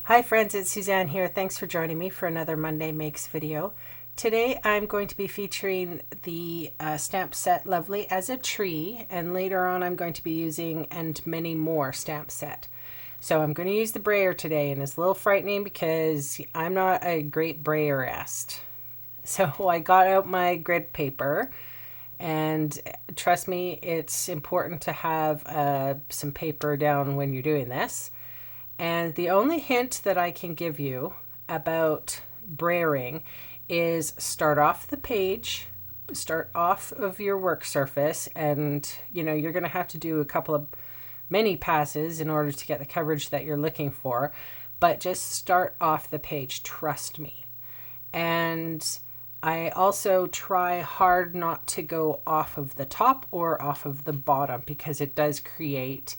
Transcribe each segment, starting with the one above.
Hi friends, it's SuNN here. Thanks for joining me for another Monday Makes video. Today I'm going to be featuring the stamp set Lovely as a Tree, and later on I'm going to be using And Many More stamp set. So I'm going to use the brayer today, and it's a little frightening because I'm not a great brayerist. So I got out my grid paper, and trust me, it's important to have some paper down when you're doing this. And the only hint that I can give you about brayering is start off the page, start off of your work surface, and you're going to have to do a couple of many passes in order to get the coverage that you're looking for, but just start off the page, trust me. And I also try hard not to go off of the top or off of the bottom because it does create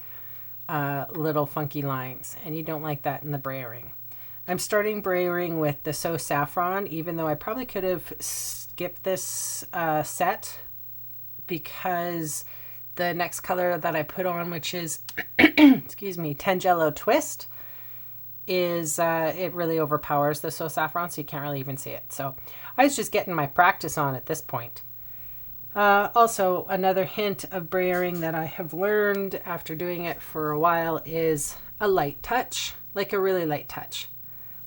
little funky lines, and you don't like that in the brayering. I'm starting brayering with the So Saffron, even though I probably could have skipped this set because the next color that I put on, which is excuse me, Tangelo Twist, is it really overpowers the So Saffron, so you can't really even see it. So I was just getting my practice on at this point. Also, another hint of brayering that I have learned after doing it for a while is a light touch, like a really light touch,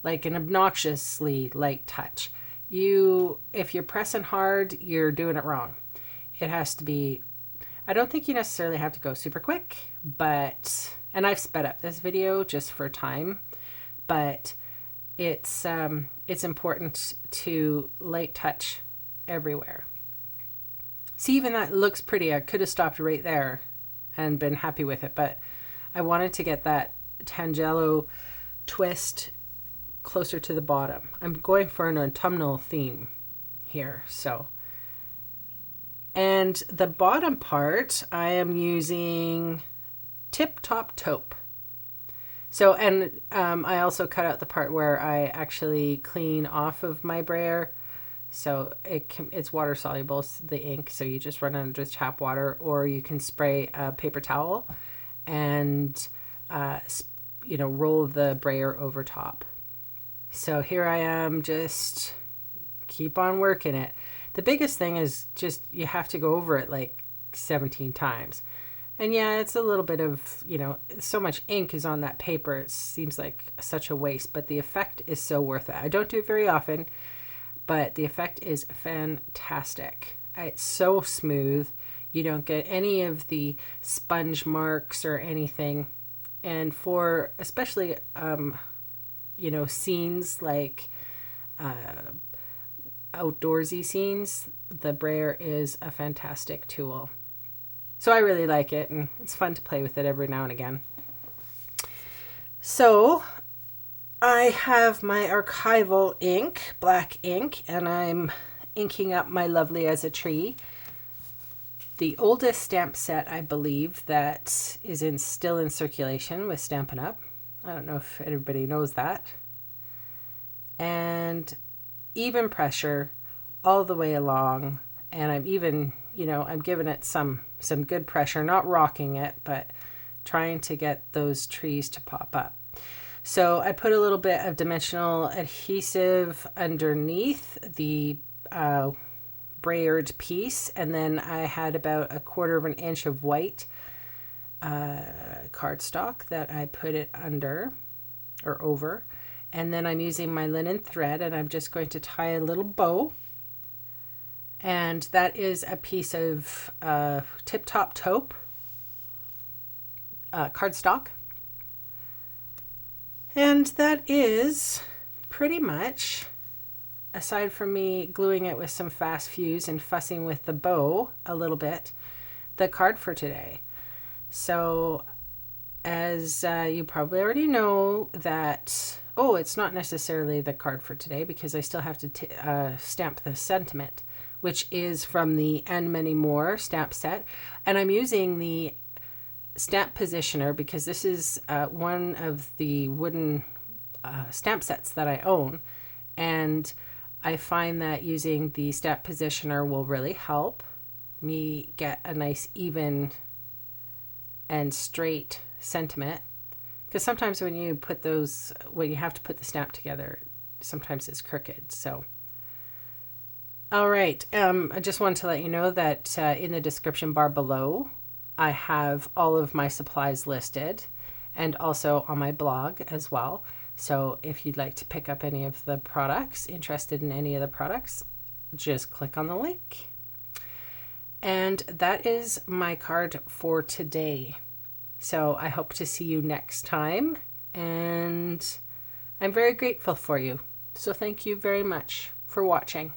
like an obnoxiously light touch. If you're pressing hard, you're doing it wrong. It has to be, I don't think you necessarily have to go super quick, and I've sped up this video just for time, but it's important to light touch everywhere. See, even that looks pretty. I could have stopped right there and been happy with it, but I wanted to get that Tangelo twist closer to the bottom. I'm going for an autumnal theme here, so. And the bottom part, I am using Tip Top Taupe. So, and I also cut out the part where I actually clean off of my brayer. So it's water soluble, the ink, so you just run under tap water, or you can spray a paper towel and roll the brayer over top. So here I am, just keep on working it. The biggest thing is just you have to go over it like 17 times. And yeah, it's a little bit of, so much ink is on that paper, it seems like such a waste, but the effect is so worth it. I don't do it very often, but the effect is fantastic. It's so smooth. You don't get any of the sponge marks or anything. And for especially, scenes like outdoorsy scenes, the brayer is a fantastic tool. So I really like it, and it's fun to play with it every now and again. So I have my archival ink, black ink, and I'm inking up my Lovely as a Tree, the oldest stamp set, I believe, that is still in circulation with Stampin' Up. I don't know if everybody knows that. And even pressure all the way along, and I'm even, I'm giving it some good pressure, not rocking it, but trying to get those trees to pop up. So I put a little bit of dimensional adhesive underneath the brayered piece, and then I had about 1/4 of an inch of white cardstock that I put it under or over, and then I'm using my linen thread, and I'm just going to tie a little bow, and that is a piece of Tip Top Taupe cardstock. And that is pretty much, aside from me gluing it with some fast fuse and fussing with the bow a little bit, the card for today. So as you probably already know that, it's not necessarily the card for today because I still have to stamp the sentiment, which is from the And Many More stamp set. And I'm using the stamp positioner because this is one of the wooden stamp sets that I own, and I find that using the stamp positioner will really help me get a nice even and straight sentiment because sometimes when you put those, when you have to put the stamp together, sometimes it's crooked. So, all right. I just wanted to let you know that in the description bar below, I have all of my supplies listed, and also on my blog as well. So if you'd like to pick up any of the products, interested in any of the products, just click on the link. And that is my card for today. So I hope to see you next time, and I'm very grateful for you. So thank you very much for watching.